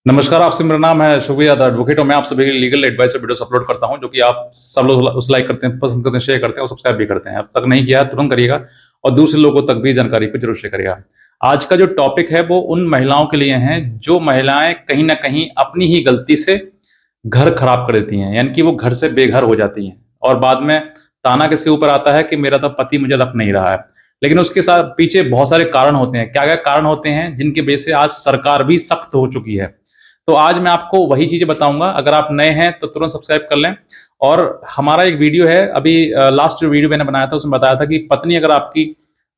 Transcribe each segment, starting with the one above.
नमस्कार, आपसे मेरा नाम है शुभ यादव एडवोकेट और मैं आप सभी के लिए लीगल एडवाइस वीडियोस अपलोड करता हूं जो कि आप सब लोग उस लाइक करते हैं, पसंद करते हैं, शेयर करते हैं और सब्सक्राइब भी करते हैं। अब तक नहीं किया है तुरंत करिएगा और दूसरे लोगों तक भी जानकारी को जरूर शेयर करिएगा। आज का जो टॉपिक है वो उन महिलाओं के लिए है जो महिलाएं कहीं ना कहीं अपनी ही गलती से घर खराब कर देती हैं, यानी कि वो घर से बेघर हो जाती हैं और बाद में ताना किसके ऊपर आता है कि मेरा तो पति मुझे रख नहीं रहा है। लेकिन उसके साथ पीछे बहुत सारे कारण होते हैं। क्या क्या कारण होते हैं जिनकी वजह से आज सरकार भी सख्त हो चुकी है। तो आज मैं आपको वही चीजें बताऊंगा। अगर आप नए हैं तो तुरंत सब्सक्राइब कर लें। और हमारा एक वीडियो है अभी, लास्ट जो वीडियो मैंने बनाया था उसमें बताया था कि पत्नी अगर आपकी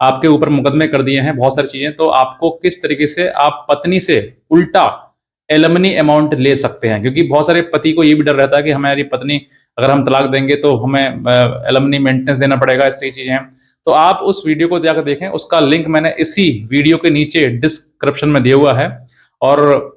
आपके ऊपर मुकदमे कर दिए हैं बहुत सारी चीजें, तो आपको किस तरीके से आप पत्नी से उल्टा एलमनी अमाउंट ले सकते हैं। क्योंकि बहुत सारे पति को ये भी डर रहता है कि हमारी पत्नी अगर हम तलाक देंगे तो हमें एलमनी मेंटेनेंस देना पड़ेगा, इस तरह की चीजें हैं। तो आप उस वीडियो को जाकर देखें, उसका लिंक मैंने इसी वीडियो के नीचे डिस्क्रिप्शन में दिया हुआ है और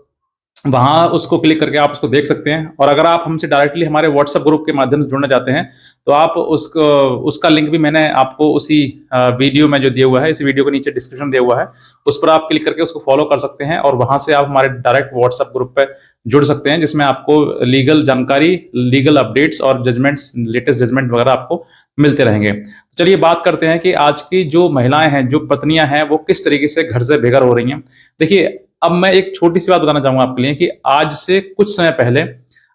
वहां उसको क्लिक करके आप उसको देख सकते हैं। और अगर आप हमसे डायरेक्टली हमारे व्हाट्सएप ग्रुप के माध्यम से जुड़ना चाहते हैं तो आप उसका लिंक भी मैंने आपको उसी वीडियो में जो दिया हुआ है, इस वीडियो के नीचे डिस्क्रिप्शन दिया हुआ है, उस पर आप क्लिक करके उसको फॉलो कर सकते हैं और वहां से आप हमारे डायरेक्ट व्हाट्सएप ग्रुप पे जुड़ सकते हैं, जिसमें आपको लीगल जानकारी, लीगल अपडेट्स और जजमेंट्स, लेटेस्ट जजमेंट वगैरह आपको मिलते रहेंगे। चलिए बात करते हैं कि आज की जो महिलाएं हैं, जो पत्नियां हैं, वो किस तरीके से घर से बेघर हो रही हैं। देखिए, अब मैं एक छोटी सी बात बताना चाहूंगा आपके लिए कि आज से कुछ समय पहले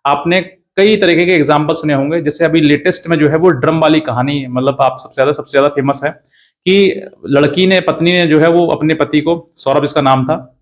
आपने कई तरीके के एग्जाम्पल सुने होंगे। जैसे अभी लेटेस्ट में जो है वो ड्रम वाली कहानी, मतलब आप सबसे ज्यादा फेमस है कि लड़की ने, पत्नी ने जो है वो अपने पति को, सौरभ इसका नाम था,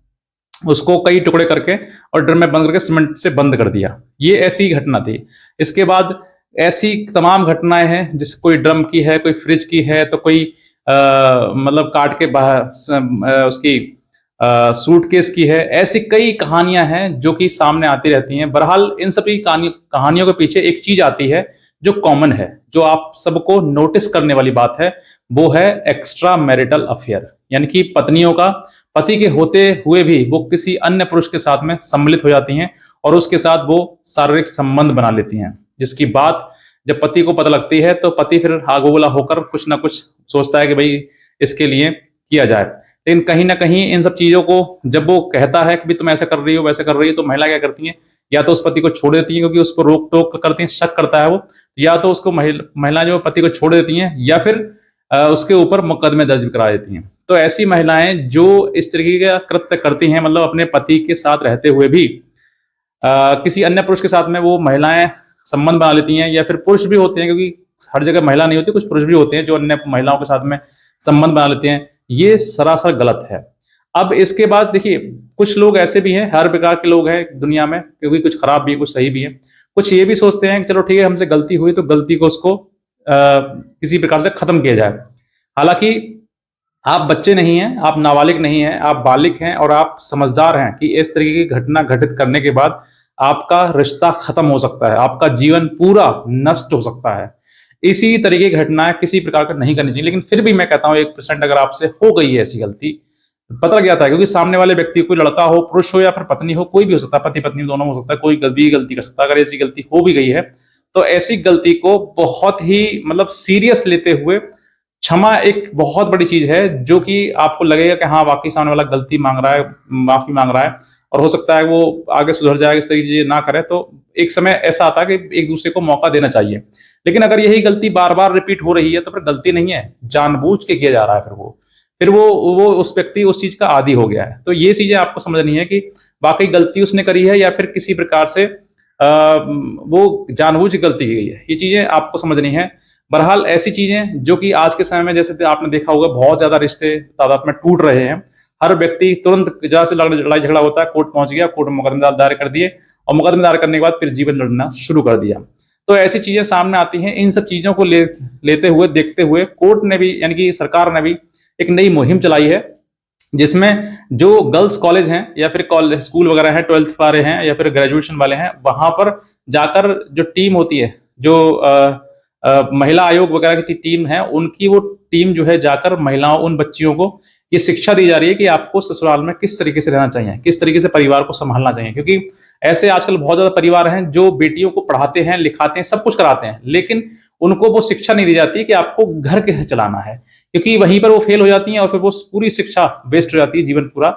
उसको कई टुकड़े करके और ड्रम में बंद करके सीमेंट से बंद कर दिया। ये ऐसी घटना थी। इसके बाद ऐसी तमाम घटनाएं हैं, जिस कोई ड्रम की है, कोई फ्रिज की है, तो कोई मतलब काट के बाहर उसकी सूटकेस की है। ऐसी कई कहानियां हैं जो कि सामने आती रहती हैं। बहरहाल इन सभी कहानियों के पीछे एक चीज आती है जो कॉमन है, जो आप सबको नोटिस करने वाली बात है, वो है एक्स्ट्रा मैरिटल अफेयर। यानी कि पत्नियों का पति के होते हुए भी वो किसी अन्य पुरुष के साथ में सम्मिलित हो जाती हैं और उसके साथ वो शारीरिक संबंध बना लेती हैं, जिसकी बात जब पति को पता लगती है तो पति फिर आगोला होकर कुछ ना कुछ सोचता है कि भाई इसके लिए किया जाए। लेकिन कहीं ना कहीं इन सब चीजों को जब वो कहता है कि भी तुम ऐसा कर रही हो, वैसे कर रही हो, तो महिला क्या करती हैं, या तो उस पति को छोड़ देती हैं क्योंकि उस पर रोक टोक करती हैं, शक करता है वो, या तो उसको महिला जो पति को छोड़ देती हैं या फिर उसके ऊपर मुकदमे दर्ज करा देती हैं। तो ऐसी महिलाएं जो इस तरीके का कृत्य करती हैं, मतलब अपने पति के साथ रहते हुए भी किसी अन्य पुरुष के साथ में वो महिलाएं संबंध बना लेती हैं, या फिर पुरुष भी होते हैं, क्योंकि हर जगह महिला नहीं होती, कुछ पुरुष भी होते हैं जो अन्य महिलाओं के साथ में संबंध बना लेते हैं। ये सरासर गलत है। अब इसके बाद देखिए, कुछ लोग ऐसे भी हैं, हर प्रकार के लोग हैं दुनिया में, क्योंकि कुछ खराब भी है, कुछ सही भी है। कुछ ये भी सोचते हैं कि चलो ठीक है, हमसे गलती हुई तो गलती को उसको किसी प्रकार से खत्म किया जाए। हालांकि आप बच्चे नहीं हैं, आप नाबालिग नहीं हैं, आप बालिग हैं और आप समझदार हैं कि इस तरीके की घटना घटित करने के बाद आपका रिश्ता खत्म हो सकता है, आपका जीवन पूरा नष्ट हो सकता है। इसी तरीके की घटनाएं किसी प्रकार का नहीं करनी चाहिए। लेकिन फिर भी मैं कहता हूं 1% अगर आपसे हो गई है ऐसी गलती, पता लग जाता है, क्योंकि सामने वाले व्यक्ति, कोई लड़का हो, पुरुष हो या फिर पत्नी हो, कोई भी हो सकता है, पति पत्नी दोनों हो सकता है, कोई भी गलती कर सकता है। अगर ऐसी गलती हो भी गई है तो ऐसी गलती को बहुत ही मतलब सीरियस लेते हुए, क्षमा एक बहुत बड़ी चीज है, जो कि आपको लगेगा कि हाँ वाकई सामने वाला गलती मांग रहा है, माफी मांग रहा है और हो सकता है वो आगे सुधर जाएगा, इस तरह की चीजें ना करे। तो एक समय ऐसा आता है कि एक दूसरे को मौका देना चाहिए। लेकिन अगर यही गलती बार बार रिपीट हो रही है तो फिर गलती नहीं है, जानबूझ के किया जा रहा है। फिर वो उस व्यक्ति उस चीज का आदी हो गया है। तो ये चीजें आपको समझनी है कि वाकई गलती उसने करी है या फिर किसी प्रकार से वो जानबूझ के गलती की गई है। ये चीजें आपको समझनी है। बहरहाल ऐसी चीजें जो कि आज के समय में, जैसे आपने देखा होगा, बहुत ज्यादा रिश्ते तादाद में टूट रहे हैं। हर व्यक्ति तुरंत, जहां से लड़ाई झगड़ा होता है, कोर्ट पहुंच गया, कोर्ट में मुकदमा दायर कर दिए और मुकदमा दायर करने के बाद फिर जीवन लड़ना शुरू कर दिया। तो ऐसी चीजें सामने आती हैं। इन सब चीजों को लेते हुए, देखते हुए कोर्ट ने भी, यानी कि सरकार ने भी एक नई मुहिम चलाई है, जिसमें जो गर्ल्स कॉलेज हैं या फिर कॉलेज स्कूल वगैरह हैं, 12th वाले हैं या फिर ग्रेजुएशन वाले हैं, वहां पर जाकर जो टीम होती है, जो महिला आयोग वगैरह की टीम है, उनकी वो टीम जो है जाकर महिलाओं, उन बच्चियों को ये शिक्षा दी जा रही है कि आपको ससुराल में किस तरीके से रहना चाहिए, किस तरीके से परिवार को संभालना चाहिए। क्योंकि ऐसे आजकल बहुत ज्यादा परिवार हैं जो बेटियों को पढ़ाते हैं, लिखाते हैं, सब कुछ कराते हैं, लेकिन उनको वो शिक्षा नहीं दी जाती कि आपको घर कैसे चलाना है, क्योंकि वहीं पर वो फेल हो जाती हैं और फिर वो पूरी शिक्षा वेस्ट हो जाती है, जीवन पूरा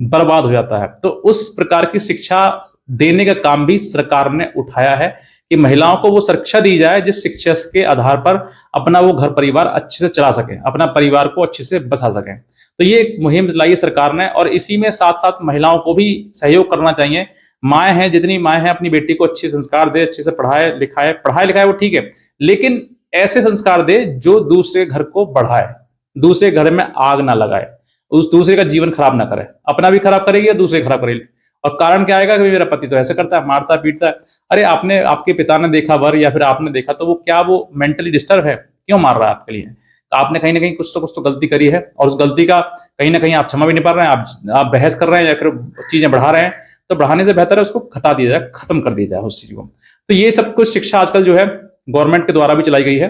बर्बाद हो जाता है। तो उस प्रकार की शिक्षा देने का काम भी सरकार ने उठाया है कि महिलाओं को वो शिक्षा दी जाए जिस शिक्षा के आधार पर अपना वो घर परिवार अच्छे से चला सके, अपना परिवार को अच्छे से बसा सके। तो ये एक मुहिम चलाई है सरकार ने, और इसी में साथ साथ महिलाओं को भी सहयोग करना चाहिए। माएँ हैं, जितनी माएँ हैं अपनी बेटी को अच्छे संस्कार दे, अच्छे से पढ़ाए लिखाए वो ठीक है, लेकिन ऐसे संस्कार दे जो दूसरे घर को बढ़ाए, दूसरे घर में आग ना लगाए, उस दूसरे का जीवन खराब ना करे, अपना भी खराब करेगी और दूसरे खराब करेगी। और कारण क्या आएगा कि मेरा पति तो ऐसे करता है, मारता है, पीटता है। अरे आपने, आपके पिता ने देखा वर, या फिर आपने देखा, तो वो क्या वो मेंटली डिस्टर्ब है, क्यों मार रहा है आपके लिए? आपने कहीं ना कहीं कुछ तो गलती करी है, और उस गलती का कहीं ना कहीं आप क्षमा भी नहीं पा रहे हैं, आप बहस कर रहे हैं या फिर चीजें बढ़ा रहे हैं। तो बढ़ाने से बेहतर है उसको घटा दिया जाए, खत्म कर दिया जाए उस चीज को। तो ये सब कुछ शिक्षा आजकल जो है गवर्नमेंट के द्वारा भी चलाई गई है।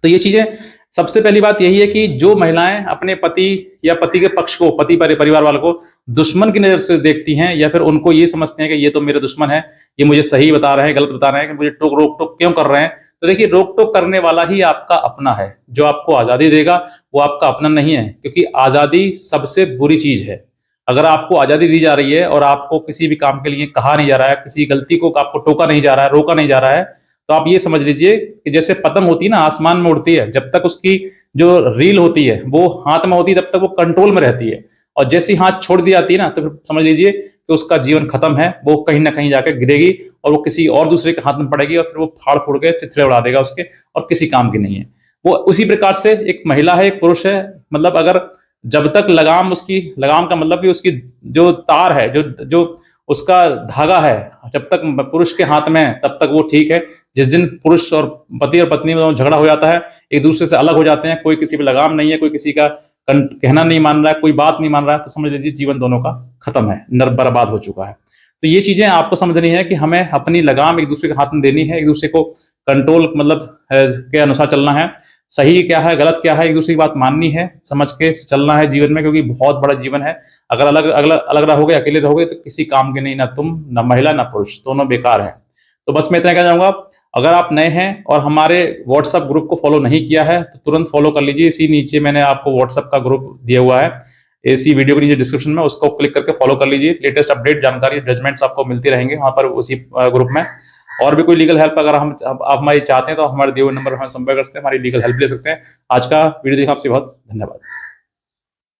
तो ये चीजें, सबसे पहली बात यही है कि जो महिलाएं अपने पति या पति के पक्ष को, पति परिवार वालों को दुश्मन की नजर से देखती हैं, या फिर उनको ये समझते हैं कि ये तो मेरे दुश्मन है, ये मुझे सही बता रहे हैं, गलत बता रहे हैं, कि मुझे रोक टोक क्यों कर रहे हैं। तो देखिए, रोक टोक करने वाला ही आपका अपना है। जो आपको आजादी देगा वो आपका अपना नहीं है, क्योंकि आजादी सबसे बुरी चीज है। अगर आपको आजादी दी जा रही है और आपको किसी भी काम के लिए कहा नहीं जा रहा है, किसी गलती को आपको टोका नहीं जा रहा है, रोका नहीं जा रहा है, तो आप ये समझ लीजिए कि जैसे पतंग होती है ना, आसमान में उड़ती है, जब तक उसकी जो रील होती है वो हाथ में होती है तब तक वो कंट्रोल में रहती है, और जैसे ही हाथ छोड़ दी जाती है ना, तो फिर समझ लीजिए कि उसका जीवन खत्म है, वो कहीं ना कहीं जाकर गिरेगी और वो किसी और दूसरे के हाथ में पड़ेगी, और फिर वो फाड़ फूड़ के चिथड़े उड़ा देगा उसके, और किसी काम की नहीं है वो। उसी प्रकार से एक महिला है, एक पुरुष है, मतलब अगर जब तक लगाम, उसकी लगाम का मतलब कि उसकी जो तार है, जो जो उसका धागा है, जब तक पुरुष के हाथ में है तब तक वो ठीक है। जिस दिन पुरुष और पति और पत्नी में झगड़ा हो जाता है, एक दूसरे से अलग हो जाते हैं, कोई किसी पे लगाम नहीं है, कोई किसी का कहना नहीं मान रहा है, कोई बात नहीं मान रहा है, तो समझ लीजिए जीवन दोनों का खत्म है, बर्बाद हो चुका है। तो ये चीजें आपको समझनी है कि हमें अपनी लगाम एक दूसरे के हाथ में देनी है, एक दूसरे को कंट्रोल मतलब के अनुसार चलना है। सही क्या है, गलत क्या है, एक दूसरे की बात माननी है, समझ के चलना है जीवन में, क्योंकि बहुत बड़ा जीवन है। अगर अलग अलग अलग रहोगे, अकेले रहोगे, तो किसी काम के नहीं, ना तुम, ना महिला, ना पुरुष, दोनों बेकार है। तो बस मैं इतना कहना चाहूंगा, अगर आप नए हैं और हमारे व्हाट्सएप ग्रुप को फॉलो नहीं किया है तो तुरंत फॉलो कर लीजिए। इसी नीचे मैंने आपको व्हाट्सएप का ग्रुप दिया हुआ है, इसी वीडियो के नीचे डिस्क्रिप्शन में, उसको क्लिक करके फॉलो कर लीजिए। लेटेस्ट अपडेट, जानकारी, जजमेंट्स आपको मिलती रहेंगे वहां पर, उसी ग्रुप में। और भी कोई लीगल हेल्प अगर आप हमारी चाहते हैं तो हमारे दिए हुए नंबर पर हमें संपर्क कर सकते हैं, हमारी लीगल हेल्प ले सकते हैं। आज का वीडियो देखने आपसे बहुत धन्यवाद।